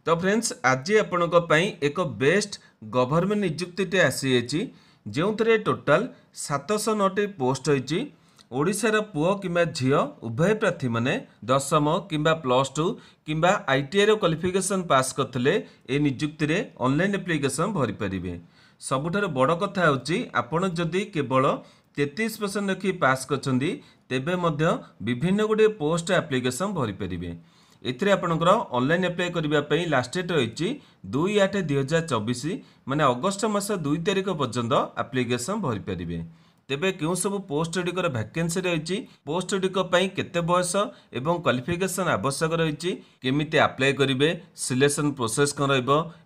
तो फ्रेंड्स आज आपण एक बेस्ट गवर्नमेंट निजुक्ति आसी जो टोटाल 709 पोस्ट होती ओडिशार पुओ किंबा झियो उभय प्रार्थी माने दशम किंबा +2 किंबा ITI क्वालिफिकेशन पास करथिले ए निजुक्ति रे ऑनलाइन एप्लिकेशन भरि परिबे। सबुठार बड़ कथा होची आपण जदि केवल 33% रखी पास करछंदी तेबे मध्य विभिन्न गुडे पोस्ट एप्लिकेशन भरि परिबे। एथिरे आपणकर ऑनलाइन अप्लाई करिबा पई लास्ट डेट रहिछि 2/8/2024 माने अगस्त मास 2 तारिख पर्यंत एप्लिकेशन भरि परिबे। तेबे केउ सब पोस्ट गुड़िकर वैकेंसी रही पोस्ट गुड़िक केते बयस एवं क्वालिफिकेशन आवश्यक रही केमिति अप्लाई करेंगे सिलेक्शन प्रोसेस कौन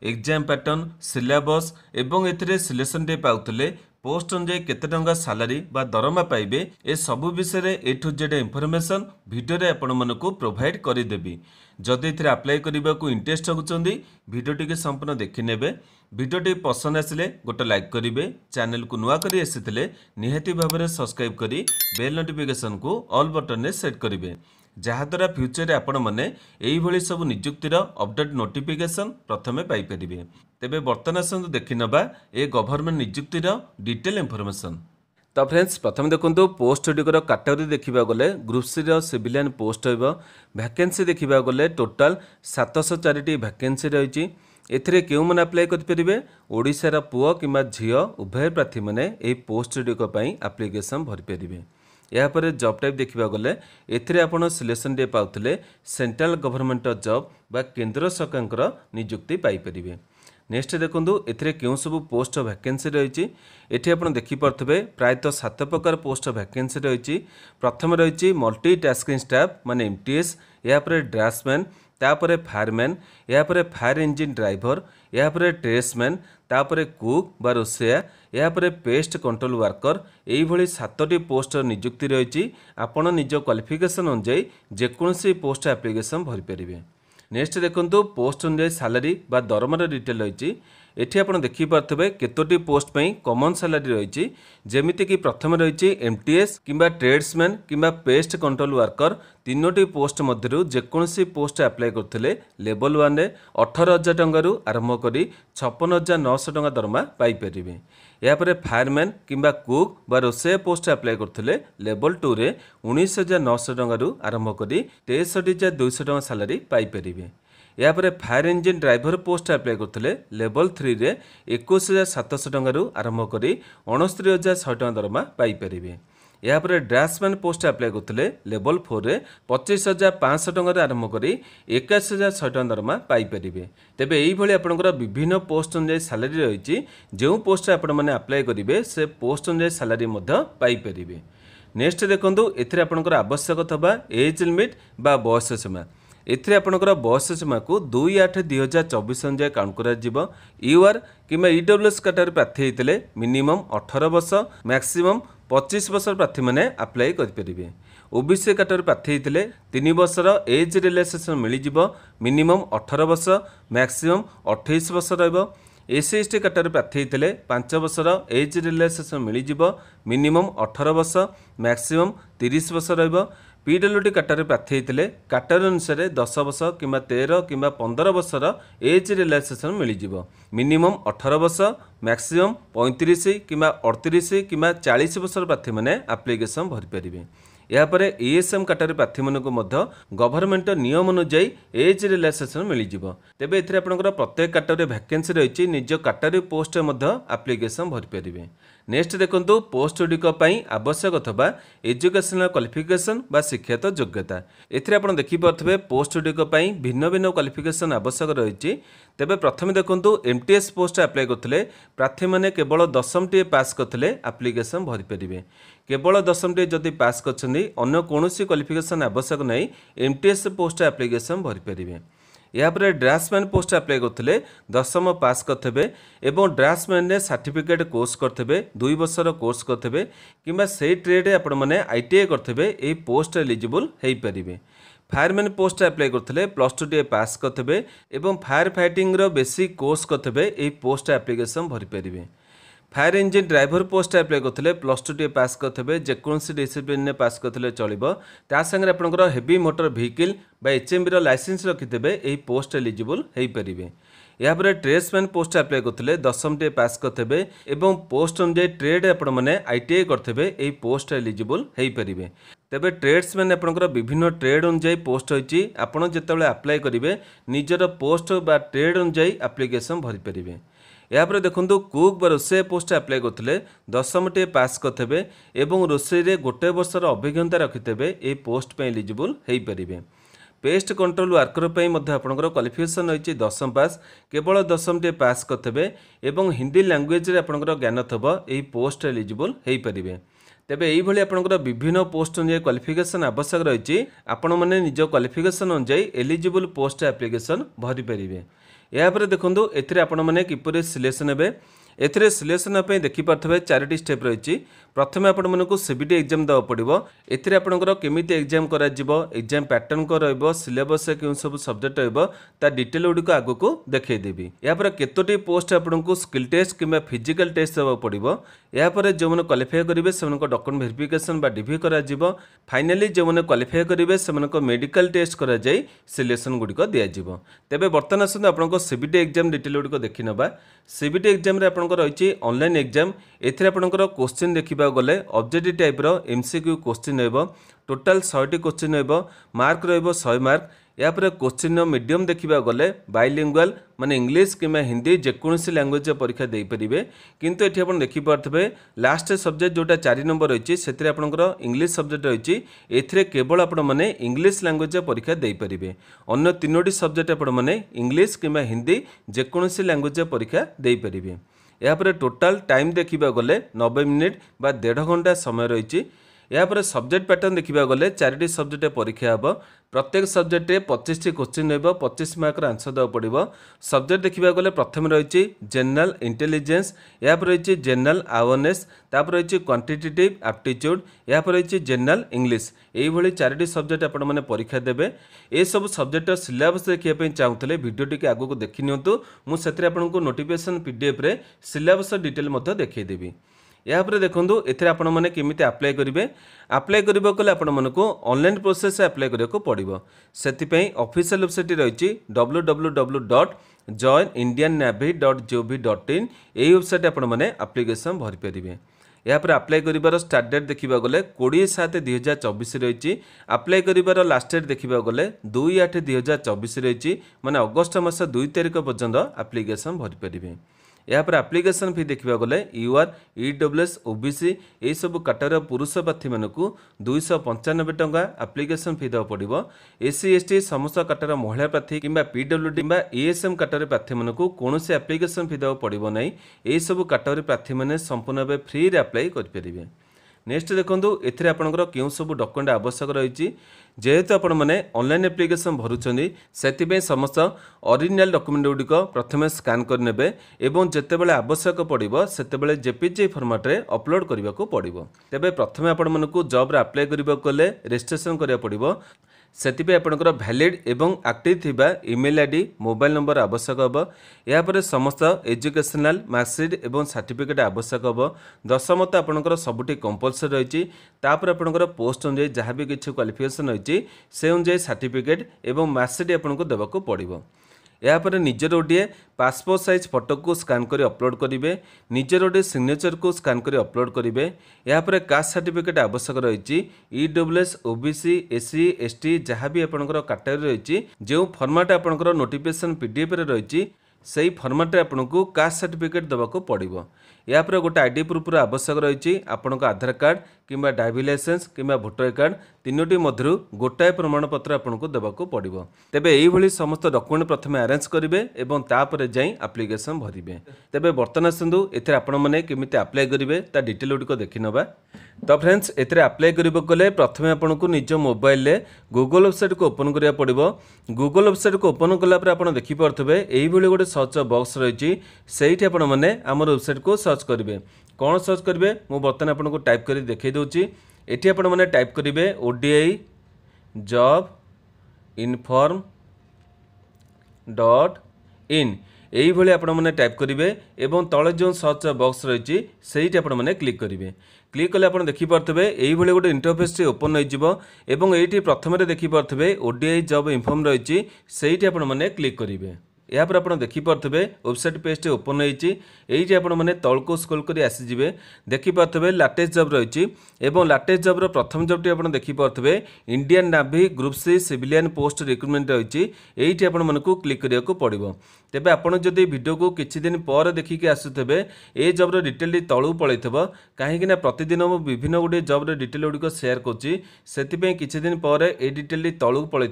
एग्जाम पैटर्न सिलेबस एवं एथिरे सिलेक्शन डे पाउतले पोस्ट अनुଯାୟୀ केते टंका सैलरी बा दरमा पाइबे ए सबु विषय ए टू जेड इनफॉरमेशन वीडियो रे आपण मानकु प्रोवाइड करि देबी। जदि एथिरे अप्लाई करिबा को इंटरेस्ट होचंदी वीडियो टिके संपूर्ण देखि नेबे। वीडियो टी पसंद आसिले गोटे लाइक करिवे, चैनल को नुआ करी आसिथिले निहाती भाबरे सब्सक्राइब करी बेल नोटिफिकेशन को ऑल बटन ने सेट करिवे जहाद्वारा फ्यूचर रे आपण माने एई भली सब नियुक्तिर अपडेट नोटिफिकेशन प्रथमे पाई परिबे। तेबे वर्तमान आसंतु देखि नबा ए गवर्नमेंट नियुक्तिर डिटेल इनफॉरमेशन। तो फ्रेंड्स प्रथम देखंतु पोस्ट गुड़िकर कैटेगरी देखा गले ग्रुप सी सिविलियन पोस्ट होइबो। वैकेंसी देखा गले टोटाल 704 वैकेंसी रही एथिरे केउ मन अप्लाई करि परिबे ओडिशार पुओ किंबा झियो उभय प्रार्थी माने एई पोस्ट गुड़िक पई एप्लिकेशन भरि परिबे। या पर जॉब टाइप देखा गले एथिरे आपण सिलेक्शन डे पाउतले सेंट्रल गवर्नमेंट जॉब बा केंद्र सरकार नियुक्ति पाई परिबे। नेक्स्ट देखंतु एथिरे केउ सब पोस्ट वैकेंसी रही एठी आपण देखि परथबे प्रायतः 7 प्रकार पोस्ट वैकेंसी रही। प्रथम रही मल्टी टास्किंग स्टाफ माने MTS, या पर ड्राफ्ट्समैन, तापरे फायरमैन, या पर फायर इंजिन ड्राइवर, या पर ट्रेड्समैन, तापरे कुक बा रोसेया, या पर पेस्ट कंट्रोल वर्कर एई भली 7टी पोस्ट नियुक्ति रही। आपण निज क्वालिफिकेशन अनुଯାୟୀ जेकोसी पोस्ट एप्लिकेशन भरि परिबे। नेक्स्ट देखंतु पोस्ट अनुଯାୟୀ सैलरी बा दरमार डिटेल रही एठी आपण देखि पारथबे केतोटी पोस्ट पई कॉमन सैलरी रही जेमिति कि प्रथम रही MTS किंबा ट्रेड्समैन किंबा पेस्ट कंट्रोल वर्कर तीनोटी पोस्ट मध्यरु जेकोसी पोस्ट अप्लाई करथिले लेवल 1 रे 18,000 टंका आरंभ करी 56,900 टंका दरमा पाई परिबे। या पर फायरमैन किंबा कुक बा रोसे पोस्ट अप्लाई करथिले लेवल 2 रे 19,900 टंका आरंभ करी 63,200 टंका सैलरी पाई परिबे। या पर fire engine driver post apply करथिले लेवल 3 रे 21,700 टंका आरंभ करी 69,100 टंका दरमा पाई परिबे। या पर ड्राफ्ट्समैन पोस्ट अप्लाई करथिले लेवल 4 रे 25,500 टंका आरंभ करी 21,100 टंका दरमा पाई परिबे। तेबे एई भली आपनकर विभिन्न पोस्ट अनुଯାୟୀ सैलरी रही जो पोस्ट आपण माने अप्लाई करिवे से पोस्ट अनुଯାୟୀ सैलरी मध्य पाई परिबे। नेक्स्ट देखंतु एथिरे आपनकर आवश्यक थबा एज लिमिट बा बयस सीमा एथिरे आपनकर बयस सीमा को 2/8/2024 अनुଯାୟୀ काउंट करा जिवो। UR किंबा EWS कैटेगरी प्रार्थी हेतिले मिनिमम 18 वर्ष मैक्सिमम 25 वर्ष प्रार्थी माने अप्लाई करि परिबे। OBC कैटेगरी प्रार्थी हेतिले 3 वर्षर एज रिलैक्सेशन मिली जिवो मिनिमम 18 वर्ष मैक्सिमम 28 वर्ष रहइबो। SC/ST कैटेगरी प्रार्थी हेतिले 5 वर्षर एज रिलैक्सेशन मिली जिवो मिनिमम 18 वर्ष मैक्सिमम 30 वर्ष रहइबो। PWD कैटेगरी प्रार्थी हेतिले कैटेगरी अनुसार 10 वर्ष किंबा 13 किंबा 15 वर्षर एज रिलैक्सेशन मिली जिवो मिनिमम 18 वर्ष मैक्सिमम 35 किंबा 38 किंबा 40 वर्ष प्रार्थी माने एप्लिकेशन भरि परिबे। या पर ESM कैटेगरी प्रार्थी मानक मध्य गवर्नमेंट नियम अनुଯାୟୀ एज रिलैक्सेशन मिली जिवो। तेबे एथिरे आपनकर प्रत्येक कैटेगरी वैकेंसी रही निज कैटेगरी पोस्ट मध्य एप्लिकेशन भरि परिबे। नेक्स्ट देखंतु पोस्ट गुड़िक पई आवश्यक अथवा एजुकेशनल क्वालिफिकेशन बा शिक्षागत योग्यता एथिरे आपण देखि पारथबे पोस्ट गुड़िक पई भिन्न भिन्न क्वालिफिकेशन आवश्यक रही। तेबे प्रथम देखंतु MTS पोस्ट अप्लाई करथिले प्रार्थी माने केवल 10टी टी पास करथिले एप्लिकेशन भरि परिबे। केवल 10टी टी जदि पास करछन्दी अन्य कोनोसी क्वालिफिकेशन आवश्यक नै MTS पोस्ट एप्लिकेशन भरि परिबे। या पर ड्राफ्ट्समैन पोस्ट अप्लाई करथिले 10म पास करथबे एवं ड्राफ्ट्समैन ने सर्टिफिकेट कोर्स करथबे 2 वर्षर कोर्स करथबे किंबा सेही ट्रेड आपण माने ITI करथबे ए पोस्ट एलिजिबल हेई परिबे। फायरमैन पोस्ट अप्लाई करथिले +2 टी पास करथबे एवं फायर फाइटिंग रो बेसिक कोर्स करथबे ए पोस्ट एप्लिकेशन भरि परिबे। Fire engine driver post apply करते प्लस टू टे पास करते जेकोसी डिसिप्लिन में पास करते चलो ता सागर आपंकर heavy motor vehicle HMV licence रखिथे यही पोस्ट एलिजिबल हो पारे। यापर ट्रेड्समैन पोस्ट अप्लाई करते 10वीं टे पास करते और पोस्ट अनुसार ट्रेड आपने आईटीआई करते यही पोस्ट एलिजिबल हो पारे। तेबे ट्रेड्समैन आपंकर विभिन्न ट्रेड अनुसार पोस्ट होती आपड़ जिते अप्लाई करेंगे निजर पोस्ट बा ट्रेड अनुसार एप्लिकेशन भरी पारे। यापर देखो कुक बा रोषे पोस्ट अप्लाई करते 10वीं टे पास करते और रोषे गोटे वर्षर अभिज्ञता रखिथे यही पोस्ट पे एलिजिबल हो पारे। पेस्ट कंट्रोल वर्कर आपंकर क्वालिफिकेशन रही 10वीं पास केवल 10वीं टे पास करते और हिंदी लैंग्वेज आपंकर ज्ञान थब यही पोस्ट एलिजिबल हो पारे। तेबे यही आपंकर विभिन्न पोस्ट अनुसार क्वालिफिकेशन आवश्यक रही आपण मैंने निज क्वालिफिकेशन अनुसार एलिजिबल पोस्ट एप्लिकेशन भरी पारे। यापर देखो ए किपर सिलेक्शन हे एथिरे सिलेक्शन देखिपे 4टी स्टेप रही। प्रथम आपण मानक सीबीटी एग्जाम देवा पड़ो एथिरे आपंकर केमिति एग्जाम करा जिवो एग्जाम पैटर्न को रहिबो सिलेबस केउं सब सब्जेक्ट रहिबो ता डिटेल गुडी को आगु को देखै देबी। यापर केतोटी पोस्ट आपनको स्किल टेस्ट किंबा फिजिकल टेस्ट देवा पड़ो। यापर जो मैंने क्वालिफाई करेंगे से डॉक्यूमेंट वेरिफिकेशन बा डीवी करा जिवो। फाइनली जो मैंने क्वालिफाई करेंगे से मेडिकल टेस्ट करा जाई सिलेक्शन गुडी को दिया जिवो। तेबे वर्तमान आसंतु आपनको सीबीटी एग्जाम डिटेल गुडी को देखि नबा। सीबीटी एग्जाम रे आपनको रही ऑनलाइन एग्जाम एथिरे आपनको क्वेश्चन देखिबा गले ऑब्जेक्टिव टाइप रो एमसीक्यू क्वेश्चन रहबो। टोटल 100टी क्वेश्चन रहबो मार्क रहबो 100 मार्क। यापर क्वेश्चन मीडियम देखा गले बाइलिंगुअल माने इंग्लिश कि हिंदी जेकोसी लैंग्वेज परीक्षा दे पारे। किंतु एठी आपण देखि पारथबे लास्ट सब्जेक्ट जोटा 4 नंबर रही से आपंकर इंग्लिश सब्जेक्ट रही एथिरे केवल आपण माने इंग्लिश लैंग्वेज परीक्षा दे पारे। अन्य 3टी सब्जेक्ट आपण माने इंग्लिश कि हिंदी जेकोसी लैंग्वेज परीक्षा दे पारे। यापर टोटाल टाइम देखा गले 90 मिनिट बा 1.5 घंटा समय रही। यापर सब्जेक्ट पैटर्न देखा गले 4टी सब्जेक्ट परीक्षा हम प्रत्येक सब्जेक्ट 25टी क्वेश्चन रहा 25 मार्क आंसर देवा पड़ो। सब्जेक्ट देखा गले प्रथम रही जनरल इंटेलिजेंस यापर रही जनरल अवेयरनेस तापर रही क्वांटिटेटिव एप्टीट्यूड यापर रही जनरल इंग्लिश यही 4टी सब्जेक्ट आपण मैंने परीक्षा देवे। ये सब सब्जेक्ट सिलेबस देखा चाहूले भिडियो टी आगू देखी नियंतु मुझे आपको नोटिफिकेशन पीडीएफ रे सिलेबस डिटेल देखेदेवी। यापर देखो एथिरे आपण माने केमिति अप्लाई करेंगे अप्लाई करबा कले आपण मानको ऑनलाइन प्रोसेस अप्लाई करबा पड़ो। सेतिपई ऑफिशियल वेबसाइट रही www.joinindiannavy.gov.in यही वेबसाइट आपण माने एप्लिकेशन भरी पारे। यापर अप्लाई करिबार स्टार्ट डेट देखा गले 20/7/2024 रही। अप्लाई करिबार लास्ट डेट देखा गले 2/8/2024 रही माने अगस्त मास 2 तारिख पर्यंत एप्लिकेशन भरी पारे। यापर एप्लिकेशन फी देखा गले यूआर ईडब्ल्यूएस ओबीसी यही सब कैटेगरी पुरुष प्रार्थी मानक 295 टंका एप्लिकेशन फी देवा पड़ो। एससी एसटी समस्त कैटेगरी महिला प्रार्थी किंबा पीडब्ल्यूडी किंबा एएसएम कैटेगरी प्रार्थी मानक कौन एप्लिकेशन फी देवा पड़ो ना। यही सब कैटेगरी प्रार्थी मैंने संपूर्ण भाव फ्री रे अप्लाई करेंगे। नेक्स्ट देखो एथिरे आपनकर केउं सब डॉक्यूमेंट आवश्यक रही जेहेतु आपण मैंने ऑनलाइन एप्लिकेशन भरुचंदी सेतिबे समस्त ओरिजिनल डॉक्यूमेंट गुडिक प्रथमे स्कैन करनेबे एवं जेतेबेले आवश्यक पड़िबो सेतेबेले जेपीजी फॉर्मेट रे अपलोड करबा को पड़िबो। तेबे प्रथमे आपण मानकु जॉब रे अप्लाई करबा कले रजिस्ट्रेशन करिया पड़िबो। सेतिबे आपनकर वैलिड एवं एक्टिव थिबा ईमेल आईडी मोबाइल नंबर आवश्यक हम। यापर समस्त एजुकेशनल मार्कशीट एवं सर्टिफिकेट आवश्यक हम। दशमत आपनकर सबुठी कंपलसरी रही। तापर आपनकर पोस्ट अनुसार जहाँ भी किसी क्वालिफिकेशन रही से अनुसार सर्टिफिकेट एवं मार्कशीट आपको देवाक पड़ो। यापर निजर गोटे पासपोर्ट साइज फोटो को स्कैन कर अपलोड करेंगे। निजर गोटे सिग्नेचर को स्कैन कर अपलोड करेंगे। यापर कास्ट सर्टिफिकेट आवश्यक रही ईडब्ल्यूएस ओबीसी एससी एसटी जहाँ भी आपंकर कैटेगरी रही जो फॉर्मेट आपंकर नोटिफिकेशन पीडीएफ रे रही से फॉर्मेट आपको कास्ट सर्टिफिकेट देवाक पड़ो। यापर गोटे आईडी प्रूफ आवश्यक रही आपंक आधार कार्ड किंबा ड्राइविंग लाइसेंस किंबा भोटर कार्ड 3टी मध्य गोटाए प्रमाणपत्र आपको देवाक पड़ो। तेबे यही समस्त डॉक्यूमेंट प्रथमे अरेंज करेंगे और तापर जाई एप्लिकेशन भरिबे। तेबे वर्तमान आसंतु एथिरे आपण माने केमिति अप्लाई करेंगे ता डिटेल गुडिक देखि नबा। तो फ्रेंड्स एथिरे अप्लाई करबा कले प्रथमे आपनको निज मोबाइल रे गूगल वेबसाइट को ओपन करिया पड़िबो। गूगल वेबसाइट को ओपन कला पर आपण देखि परथबे एही भली गोटे सर्च बॉक्स रही सेठी आपण माने हमर वेबसाइट को सर्च करेंगे। कौन सर्च करेंगे मु बर्तमान आपको टाइप कर देखै दउची। एठी आपण माने टाइप करेंगे ओडीआई जॉब इनफॉर्म .in এইভাবে আপনার টাইপ করবে এবং তলে যে সর্চ বক্স রয়েছে সেইটি আপনার ক্লিক করবে। ক্লিক কলে আপনার দেখিপারে এইভাবে গোটে ইন্টরফেসটি ওপন হয়ে এবং এইটি প্রথমে দেখিপারে ওডিআই জব ইনফর্ম রয়েছে সেইটি আপনার ক্লিক করবে। यापर आप देखिपे वेबसाइट पेजटी ओपन होती आपने तौक स्क्रोल कर आसीजे देखिपे लाटेस्ट जब रही लाटेस्ट जब्र प्रथम जबटी आप देखिपे Indian navy group C civilian post recruitment रही ये आपको क्लिक करने को पड़ो। तेबे आपड़ जदि वीडियो को किछि दिन पर देखिकी आसुथे ए जब्र डिटेल तलू पलि कहीं प्रतिदिन मु विभिन्न गुटे जब्र डिटेल गुड़िक सेयार करुँच किछि दिन पर ए डिटेल तलू पलि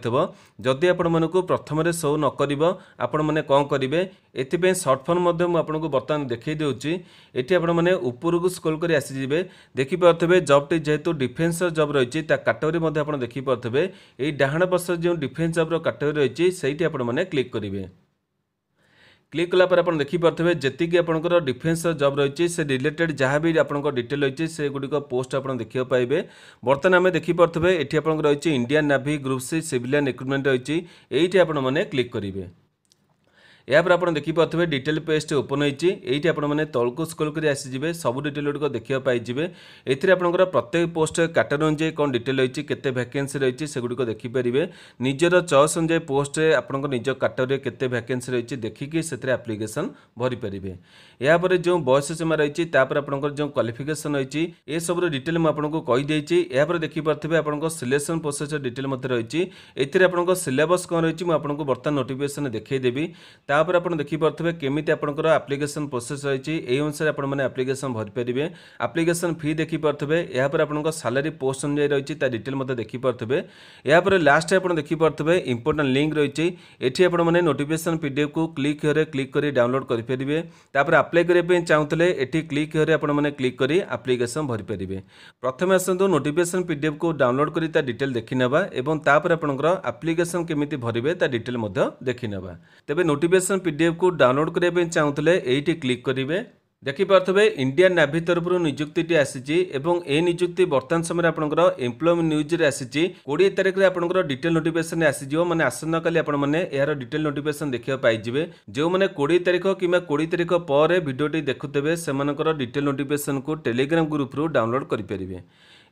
जदि आपण प्रथम शो नकर आपण मैंने कौन करेंगे ये सर्ट फॉर्म आपको बर्तमान देखई दूसरी ये आपने ऊपर को स्क्रोल कर आसीजे देखिपे जबटी जेहेतु डिफेन्स जब रही कैटेगोरी आप देखिपे ये डाहाण पार्श्व जो डिफेन्स जब्र कैटेगोरी रही से आपने क्लिक करेंगे। क्लिक कलापर आप देखिपे जी आपंकर डिफेन्स जब रही से रिलेटेड जहाँ भी आप डिटेल रही से गुड़िक पोस्ट आप देखा पाए। बर्तमान आम देखिपे ये आप रही Indian navy group C civilian recruitment रही ये आपने क्लिक करेंगे। यापर आप देखिपे डिटेल पेजटी ओपन होती आपने तौक स्क्रोल कर आसीजे सब डिटेल गुड़िक देखा पाइबे। एथिरे आपंकर प्रत्येक पोस्ट कैटेगोरी अनुसार कौन डिटेल रही केते वैकेंसी रही से गुड़िक देखिपारे निजर चॉइस अनुसार पोस्ट आप निज कैटेगोरी केते वैकेंसी रही देखिकी से एप्लिकेशन भरी पारे। यापर जो बयस सीमा रही आपंकर जो क्वालिफिकेशन रही ये सब डिटेल मुझे कहीदे। यापर देखिपे आप सिलेक्शन प्रोसेस डिटेल रही एपं सिलेबस कौन रही मुझे बर्तमान नोटिफिकेशन देखईदेवी। तापर आप देखिपे केमी आपंकर एप्लिकेशन प्रोसेस रही अनुसार आपने एप्लिकेशन भरी पारे। एप्लिकेशन फी देखिपे यापर आप सैलरी पोस्ट अनुसार रही डिटेल देखिपे। यापर लास्ट आप देखिपे इंपोर्टेंट लिंक रही ये आपने नोटिफिकेशन पीडीएफ को क्लिक कर डाउनलोड करेंगे। अप्लाई करने चाहूले ये क्लिक आपने क्लिक कर एप्लिकेशन भरी पारे। प्रथम आसतु नोटिफिकेशन पीडीएफ को डाउनलोड कर डिटेल देखिनेबा एवं तापर आपंकर एप्लिकेशन केमिति भरिबे ता डिटेल देखिनेबा। तेबे नोटिफिकेशन पीडीएफ को डाउनलोड करने चाहूले ये क्लिक करेंगे। देखिपे इंडियन नाभी तरफ निजुक्ति आसी ए निजुक्ति बर्तमान समय आपंकर एम्प्लॉयमेंट न्यूज आसी 20 तारिख में आपंकर डिटेल नोटिफिकेशन आसीज मैंने आसन्न काली आपने यार डिटेल नोटिफिकेशन देखा पाइबे। जो मैंने 20 तारिख कि 20 तारिख पर वीडियोटी देखुथे से डिटेल नोटिफिकेशन को टेलीग्राम ग्रुप रु डाउनलोड करेंगे।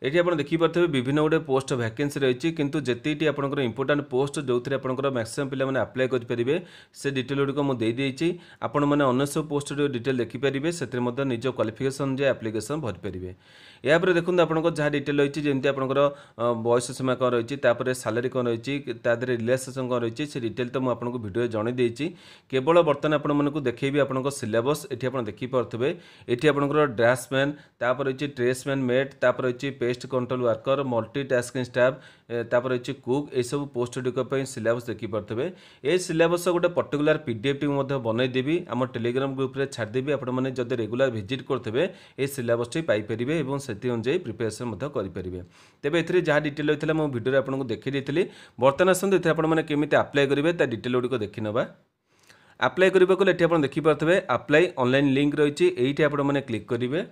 ये आप देखिपे विभिन्न गुटे पोस्ट वैकेंसी रही किंतु जेती आपंकर इंपोर्टेंट पोस्ट जो थी आपंकर मैक्सिमम पिला माने अप्लाई करेंगे से डिटेल गुड़िक मुझे आपण मैंने अन्य सब पोस्ट डिटेल देखिपारे से निज क्वालिफिकेशन जे एप्लिकेशन भरी पारे। यापर देखते आपंकर जहाँ डिटेल रही जमी आपंकर बयस सीमा कौन रही सैलरी कौन रही रिलेक्सेसन कौन रही से डिटेल तो मुझे वीडियो जन देती केवल बर्तमान आपको देखी आप सिलेबस ये आप देखिपे ये आपंकर ड्राफ्टमैन तापर रही ट्रेसमैन मेट तापर रही paste control worker multitasking staff तापर रही कुक ये सब पोस्ट गुड़िक सिलेबस देखिपे। ये सिलेबस गोटे पर्टिकुलर पीडीएफ टी बनईदेवी आम टेलीग्राम ग्रुप में छाड़देवी आपने जब रेगुलर विजिट करेंगे ये सिलेबस टी पाइपर और से अनुसार प्रिपेरेसन करेंगे। तेरे ए जहाँ डिटेल होता है मुझे वीडियो आपको देखी देती। बर्तमान आसतु ये आपने केमी अप्लाई करेंगे ता डिटेल गुड़िक देखने अप्लाई करने को ये आप देखिपे अप्लाई ऑनलाइन लिंक रही ये आपने क्लिक करेंगे।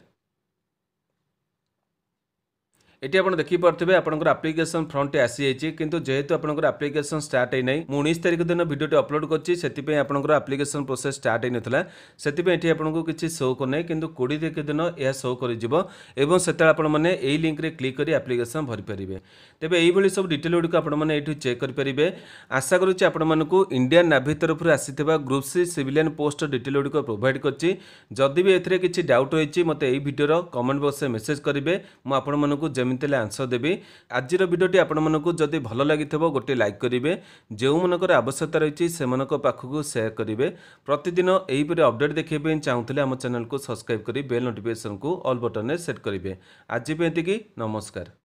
ये आप देखिपे आपंकर एप्लिकेशन फ्रंट आसी किंतु जेहेतु आपंकर एप्लिकेशन स्टार्ट है नहीं 19 तारिख दिन वीडियो अपलोड कर आपंकर एप्लिकेशन प्रोसेस स्टार्ट है नाला से आपको किसी शो करना किंतु 20 तारिख दिन यह शो कर आपने यही लिंक रे क्लिक कर एप्लिकेशन भरी पारे। तेबे यही सब डिटेल गुड़िक आपने चेक करेंगे। आशा करुच्ची आपको इंडियन नाभी तरफ आसीथिबा group C civilian post detail गुड़िक प्रोवाइड करछि। जदि भी एथिरे किछि डाउट रही मत यही वीडियो कमेंट बॉक्स में मेसेज करेंगे मुझे जमी आंसर देवी। आज वीडियोटी आपको जदि भल लगी गोटे लाइक करेंगे जो मनकर आवश्यकता रही से पाखक सेयार करेंगे। प्रतिदिन यहीपरि अपडेट देखा चाहूले आम चैनल को सब्सक्राइब कर बेल नोटिफिकेशन को ऑल बटन में सेट करेंगे। आज नमस्कार।